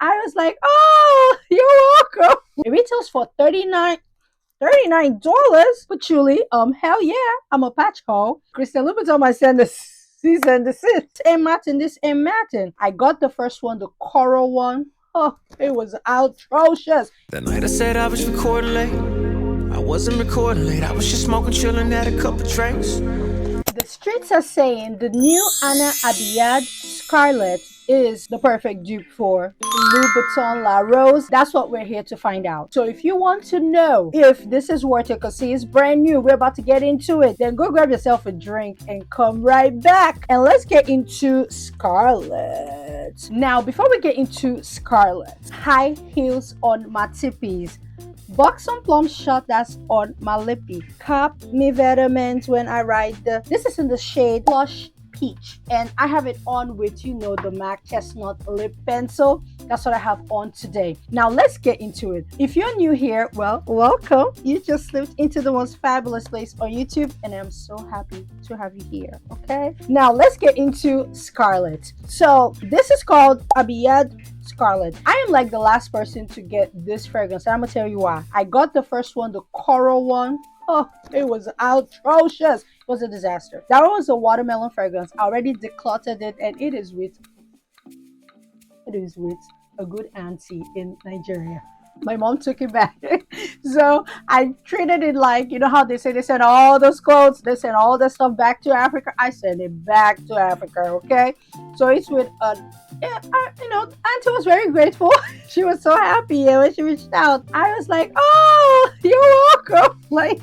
I was like, oh, you're welcome. It retails for $39. Patchouli. Hell yeah, I'm a patch hole. Christian Louboutin might send the cease and desist. And Martin, this and Martin. I got the first one, the coral one. Oh, it was atrocious. That night I said I was recording late. I wasn't recording late. I was just smoking, chilling, had a couple drinks. The streets are saying the new Abiyedh Scarlet is the perfect dupe for Louboutin La Rose. That's what we're here to find out. So if you want to know if this is worth it, because see, it's brand new, we're about to get into it, then go grab yourself a drink and come right back. And let's get into Scarlet. Now, before we get into Scarlet, high heels on my tippies. Box on plum shot that's on my lippy. Cop me vitamins when I ride this is in the shade Plush Peach. And I have it on with, you know, the MAC Chestnut Lip Pencil. That's what I have on today. Now let's get into it. If you're new here, well, welcome. You just slipped into the most fabulous place on YouTube, and I'm so happy to have you here, okay? Now let's get into Scarlet. So this is called Abiyedh Scarlet. I am like the last person to get this fragrance, and I'm gonna tell you why. I got the first one, the coral one. Oh, it was atrocious. It was a disaster. That was a watermelon fragrance. I already decluttered it, and it is with a good auntie in Nigeria. My mom took it back. So I treated it like, you know how they send all those clothes, they send all that stuff back to Africa. I send it back to Africa, okay? So it's with auntie was very grateful. She was so happy, and when she reached out, I was like, oh, you're welcome. Like,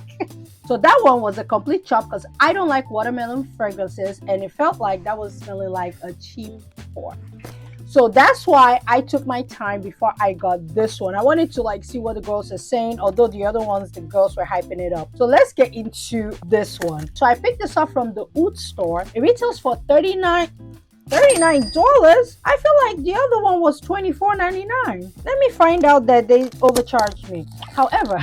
so that one was a complete chop because I don't like watermelon fragrances, and it felt like that was smelling like a cheap pork. So that's why I took my time before I got this one. I wanted to like see what the girls are saying, although the other ones, the girls were hyping it up. So let's get into this one. So I picked this up from the Oud store. It retails for $39. I feel like the other one was $24.99. Let me find out that they overcharged me. However,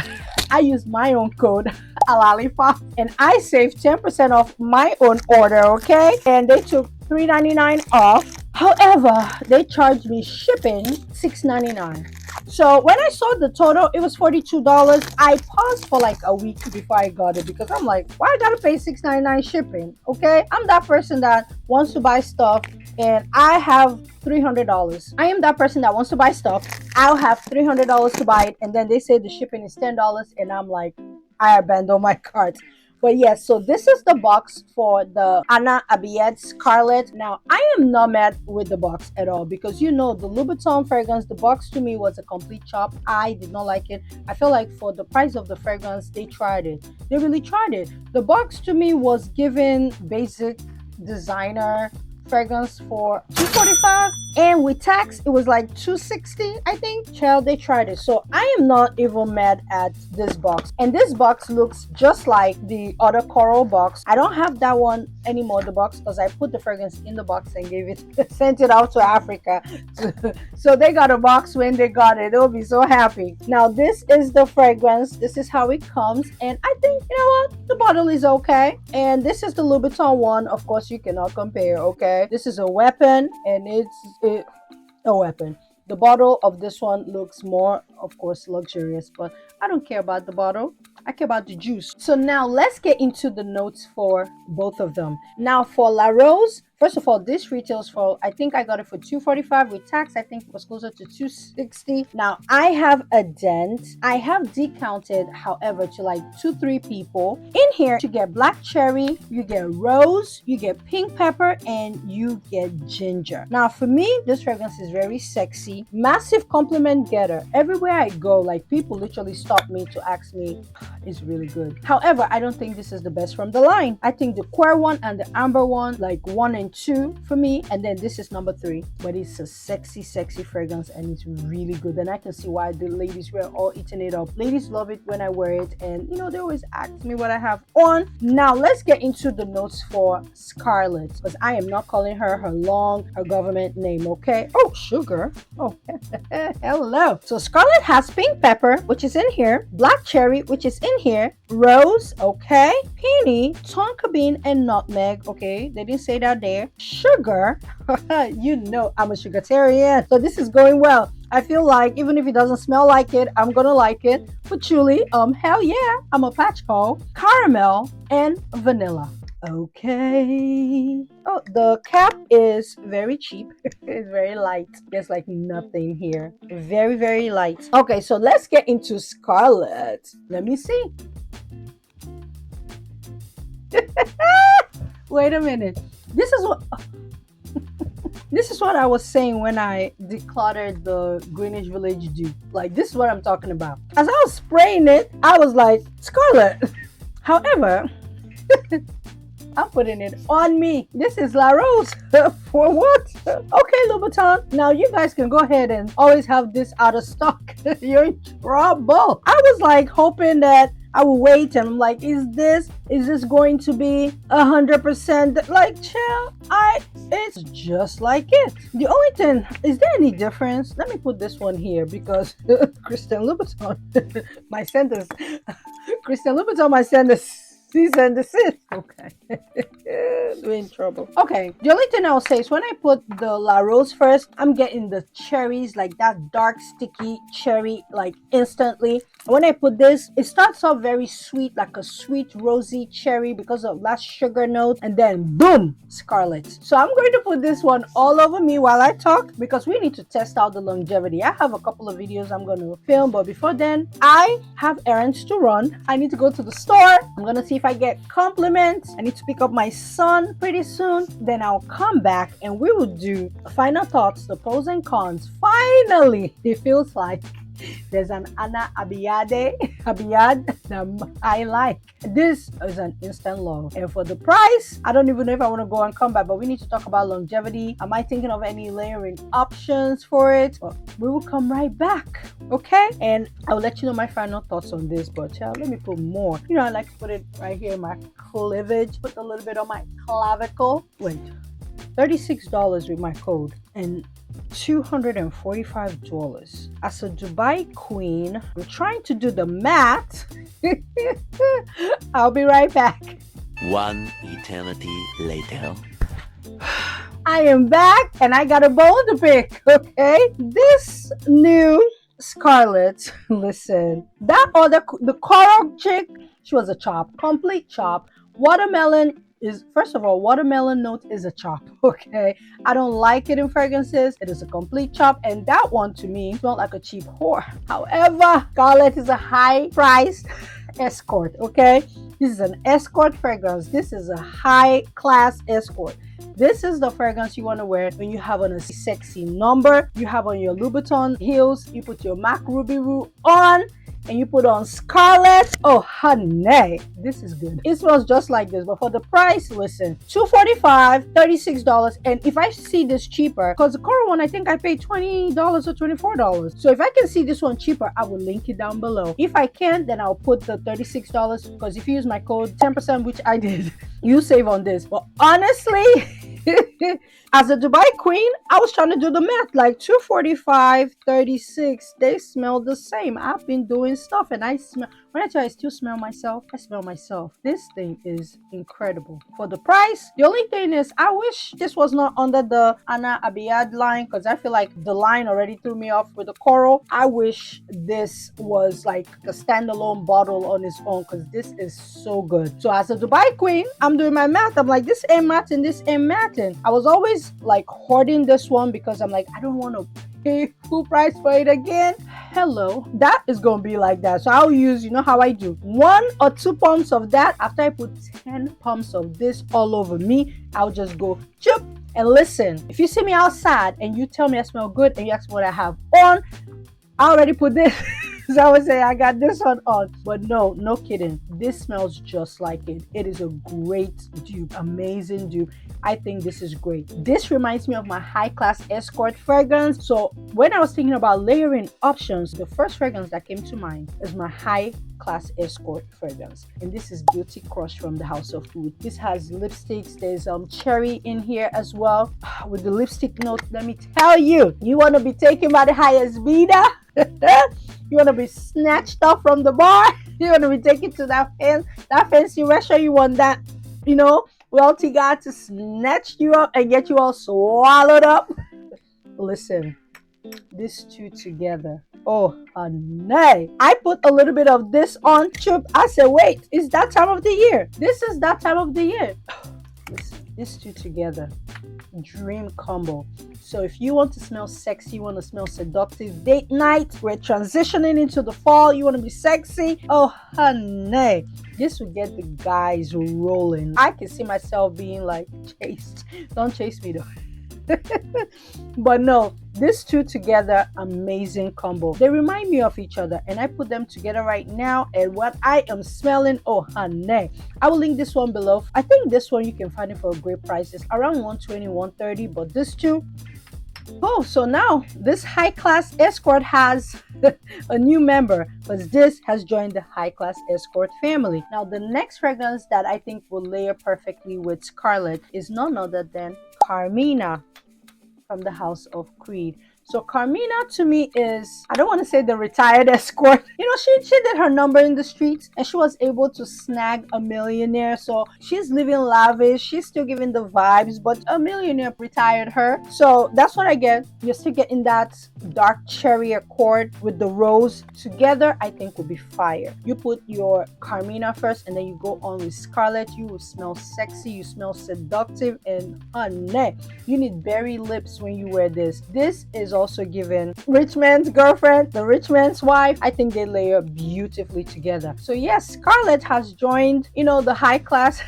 I used my own code Alalipopp, and I saved 10% off my own order, okay? And they took $3.99 off. However, they charged me shipping $6.99. So when I saw the total, it was $42. I paused for like a week before I got it because I'm like, why I gotta pay $6.99 shipping? Okay, I'm that person that wants to buy stuff and I have $300. I am that person that wants to buy stuff. I'll have $300 to buy it, and then they say the shipping is $10, and I'm like, I abandon my cart. But yes, so this is the box for the Abiyedh Scarlet. Now, I am not mad with the box at all because, you know, the Louboutin fragrance, the box to me was a complete chop. I did not like it. I feel like for the price of the fragrance, they tried it. They really tried it. The box to me was given basic designer fragrance for $245, and with tax it was like $260, I think. Child, they tried it. So I am not even mad at this box, and this box looks just like the other coral box. I don't have that one anymore, the box, because I put the fragrance in the box and gave it sent it out to Africa. So they got a box when they got it. They'll be so happy. Now this is the fragrance. This is how it comes, and I think, you know what, the bottle is okay. And this is the Louboutin one. Of course, you cannot compare, okay? This is a weapon, and it's a weapon. The bottle of this one looks more, of course, luxurious, but I don't care about the bottle. I care about the juice. So now let's get into the notes for both of them. Now for La Rose, first of all, this retails for, I think I got it for $245 with tax. I think it was closer to $260. Now I have a dent. I have decounted, however, to like 2-3 people. In here, you get black cherry, you get rose, you get pink pepper, and you get ginger. Now for me, this fragrance is very sexy, massive compliment getter. Everywhere I go, like, people literally stop me to ask me, it's really good. However, I don't think this is the best from the line. I think the Queer one and the Amber one, like 1 and 2 for me, and then this is number 3. But it's a sexy fragrance, and it's really good, and I can see why the ladies were all eating it up. Ladies love it when I wear it, and you know, they always ask me what I have on. Now let's get into the notes for Scarlet, because I am not calling her her government name, okay? Oh, sugar. Oh, hello. So Scarlet has pink pepper, which is in here, black cherry, which is in here, rose, okay, peony, tonka bean, and nutmeg, okay? They didn't say that there. Sugar, you know I'm a sugartarian, so this is going well. I feel like even if it doesn't smell like it, I'm gonna like it. Patchouli, hell yeah, I'm a patchko. Caramel and vanilla. Okay. Oh, the cap is very cheap. It's very light. There's like nothing here. Very, very light. Okay, so let's get into Scarlet. Let me see. Wait a minute. This is what this is what I was saying when I decluttered the Greenwich Village dupe. Like, this is what I'm talking about. As I was spraying it, I was like, Scarlet. However, I'm putting it on me. This is La Rose. For what? Okay, Louboutin. Now you guys can go ahead and always have this out of stock. You're in trouble. I was like hoping that I will wait, and I'm like, is this going to be 100%? Like, chill. It's just like it. The only thing, is there any difference? Let me put this one here because Christian Louboutin, my sentence. Christian Louboutin, my sentence. Cease and desist. Okay. We're in trouble. Okay. The only thing I'll say is when I put the La Rose first, I'm getting the cherries, like that dark, sticky cherry, like instantly. When I put this, it starts off very sweet, like a sweet, rosy cherry because of that sugar note. And then, boom, Scarlet. So I'm going to put this one all over me while I talk because we need to test out the longevity. I have a couple of videos I'm going to film, but before then, I have errands to run. I need to go to the store. I'm going to see if I get compliments. I need to pick up my son pretty soon. Then I'll come back and we will do final thoughts, the pros and cons. Finally, it feels like there's an Abiyedh that I like. This is an instant love. And for the price, I don't even know if I want to go and come back, but we need to talk about longevity. Am I thinking of any layering options for it? Well, we will come right back. Okay? And I'll let you know my final thoughts on this, but let me put more. You know, I like to put it right here in my cleavage, put a little bit on my clavicle. Wait, $36 with my code. And $245. As a Dubai queen, I'm trying to do the math. I'll be right back. One eternity later. I am back and I got a bone to pick, okay? This new Scarlet, listen, that other, the coral chick, she was a chop, complete chop. Watermelon is, first of all, watermelon note is a chop, okay? I don't like it in fragrances. It is a complete chop, and that one to me smelled like a cheap whore. However, Scarlet is a high price escort, okay? This is an escort fragrance. This is a high class escort. This is the fragrance you want to wear when you have on a sexy number, you have on your Louboutin heels, you put your MAC Ruby Roo on, and you put on Scarlet. Oh, honey, this is good. It smells just like this, but for the price, listen, $245, $36. And if I see this cheaper, because the Coral one, I think I paid $20 or $24. So if I can see this one cheaper, I will link it down below. If I can't, then I'll put the $36, because if you use my code 10%, which I did, you save on this. But honestly, as a Dubai queen, I was trying to do the math, like $245, $36, they smell the same. I've been doing stuff and I smell, when I tell you I still smell myself, I smell myself. This thing is incredible. For the price, the only thing is I wish this was not under the Anna Abiyedh line, because I feel like the line already threw me off with the coral. I wish this was like a standalone bottle on its own, because this is so good. So as a Dubai queen, I'm doing my math. I'm like, this ain't matching, this ain't matching. I was always like hoarding this one because I'm like, I don't want to pay full price for it again. Hello, that is gonna be like that. So I'll use, you know how I do, 1 or 2 pumps of that. After I put 10 pumps of this all over me, I'll just go chup. And listen, if you see me outside and you tell me I smell good and you ask me what I have on, I already put this. So I would say I got this one on, but no kidding, this smells just like it. It is a great dupe, amazing dupe. I think this is great. This reminds me of my high class escort fragrance. So when I was thinking about layering options, the first fragrance that came to mind is my high class escort fragrance, and this is Beauty Crush from the House of Wood. This has lipsticks. There's cherry in here as well. With the lipstick note, let me tell you, you want to be taken by the highest bidder. You want to be snatched up from the bar. You want to be taken to that fancy restaurant. You want that, you know, wealthy guy to snatch you up and get you all swallowed up. Listen, These two together. Oh, nay. I put a little bit of this on Chup. I said, wait, it's that time of the year. This is that time of the year. These two together. Dream combo. So if you want to smell sexy, you want to smell seductive, date night, we're transitioning into the fall, you want to be sexy, oh honey, this will get the guys rolling. I can see myself being like chased. Don't chase me though. But no, these two together, amazing combo. They remind me of each other, and I put them together right now, and what I am smelling, oh honey, I will link this one below. I think this one you can find it for a great price. It's around 120, 130, but this two, oh, so now this high class escort has a new member, because this has joined the high class escort family. Now the next fragrance that I think will layer perfectly with Scarlet is none other than Carmina from the House of Creed. So Carmina to me is, I don't want to say the retired escort. You know, she did her number in the streets and she was able to snag a millionaire. So she's living lavish. She's still giving the vibes, but a millionaire retired her. So that's what I get. You're still getting that dark cherry accord with the rose together. I think will be fire. You put your Carmina first and then you go on with Scarlet. You will smell sexy. You smell seductive, and honey, you need berry lips when you wear this. This is also given rich man's girlfriend, the rich man's wife. I think they layer beautifully together. So yes, Scarlet has joined, you know, the high class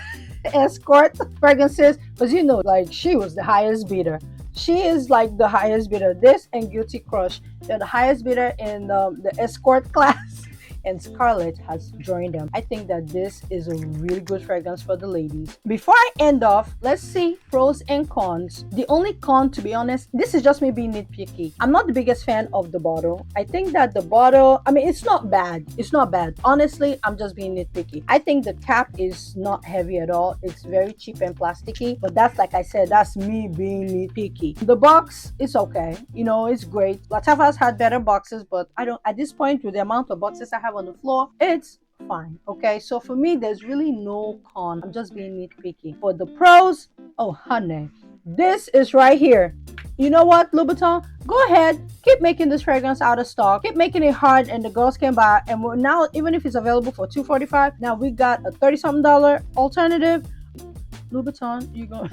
escort fragrances, because you know, like, she was the highest bidder. She is like the highest bidder. This and Guilty Crush, they're the highest bidder in the escort class. And Scarlet has joined them. I think that this is a really good fragrance for the ladies. Before I end off, let's see pros and cons. The only con, to be honest, this is just me being nitpicky. I'm not the biggest fan of the bottle. I think that the bottle, I mean, it's not bad. It's not bad. Honestly, I'm just being nitpicky. I think the cap is not heavy at all. It's very cheap and plasticky, but that's, like I said, that's me being nitpicky. The box is okay. You know, it's great. Lattafa's had better boxes, but I don't, at this point, with the amount of boxes I have on the floor, it's fine. Okay, so for me, there's really no con. I'm just being nitpicky. For the pros, oh honey, this is right here. You know what, Louboutin, go ahead, keep making this fragrance out of stock, keep making it hard and the girls can buy. And we're now, even if it's available for $245, now we got a $30-something alternative. Louboutin, you go.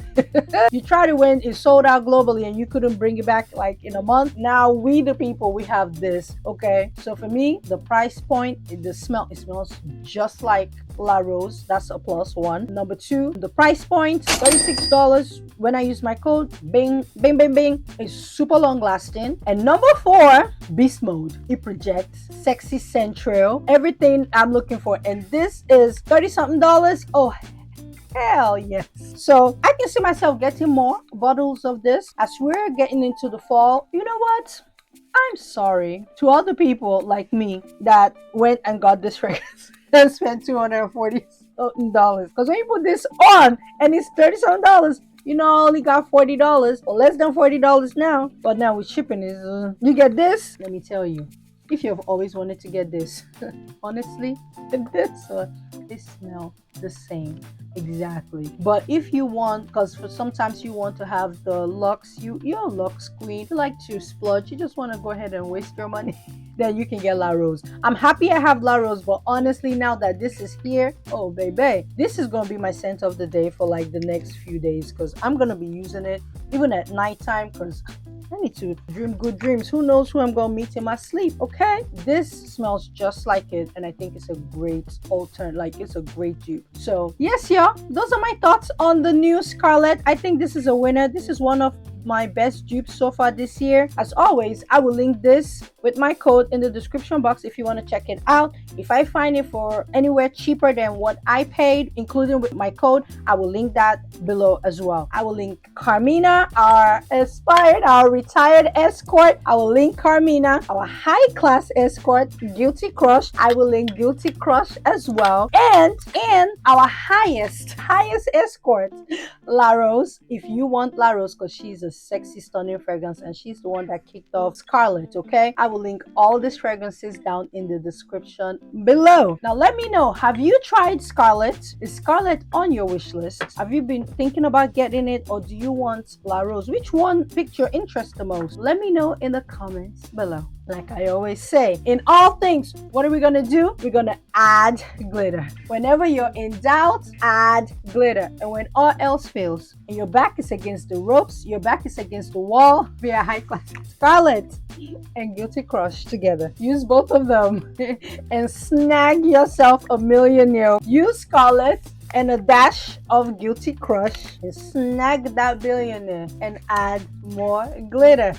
You tried it when it sold out globally and you couldn't bring it back like in a month. Now we the people, we have this. Okay, so for me, the price point, the smell, it smells just like La Rose. That's a plus one. Number two, the price point, $36. When I use my code, bing, bing, bing, bing, it's super long lasting. And number four, beast mode. It projects, sexy, sensual, everything I'm looking for. And this is $30-something. Oh, hell yes. So I can see myself getting more bottles of this as we're getting into the fall. You know what? I'm sorry to all the people like me that went and got this fragrance and spent $240. Because when you put this on and it's $30-something, you know, I only got $40 or less than $40 now. But now with shipping is you get this. Let me tell you, if you've always wanted to get this, honestly, this they smell the same exactly. But if you want, because for sometimes you want to have the luxe, you're a luxe queen, you like to splurge, you just want to go ahead and waste your money, then you can get La Rose. I'm happy I have La Rose, but honestly, now that this is here, oh baby, this is gonna be my scent of the day for like the next few days, because I'm gonna be using it even at nighttime, because I need to dream good dreams. Who knows who I'm gonna meet in my sleep? Okay, this smells just like it, and I think it's a great alternate. Like, it's a great dupe. So yes, y'all, those are my thoughts on the new Scarlet. I think this is a winner. This is one of my best dupes so far this year. As always, I will link this with my code in the description box if you want to check it out. If I find it for anywhere cheaper than what I paid, including with my code, I will link that below as well. I will link Carmina, our retired escort. I will link Carmina, our high class escort, Guilty Crush. I will link Guilty Crush as well, and our highest escort, La Rose. If you want La Rose, because she's a sexy, stunning fragrance, and she's the one that kicked off Scarlet, okay? I will link all these fragrances down in the description below. Now, let me know, have you tried Scarlet? Is Scarlet on your wish list? Have you been thinking about getting it, or do you want La Rose? Which one piqued your interest the most? Let me know in the comments below. Like I always say, in all things, what are we gonna do? We're gonna add glitter. Whenever you're in doubt, add glitter. And when all else fails, and your back is against the ropes, your back is against the wall, be a high class. Scarlet and Guilty Crush together. Use both of them and snag yourself a millionaire. Use Scarlet and a dash of Guilty Crush and snag that billionaire and add more glitter.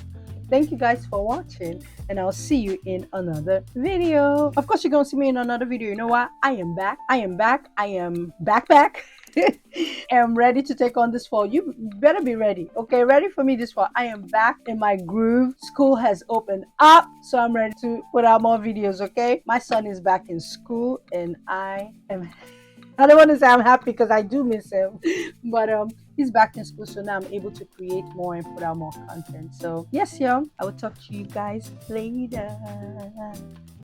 Thank you guys for watching, and I'll see you in another video. Of course, you're gonna see me in another video. You know what? I am back. I am back. I am back. I'm ready to take on this fall. You better be ready. Okay, ready for me this fall. I am back in my groove. School has opened up, so I'm ready to put out more videos. Okay, my son is back in school, and I don't want to say I'm happy because I do miss him, but he's back in school, so now I'm able to create more and put out more content. So yes, y'all, I will talk to you guys later.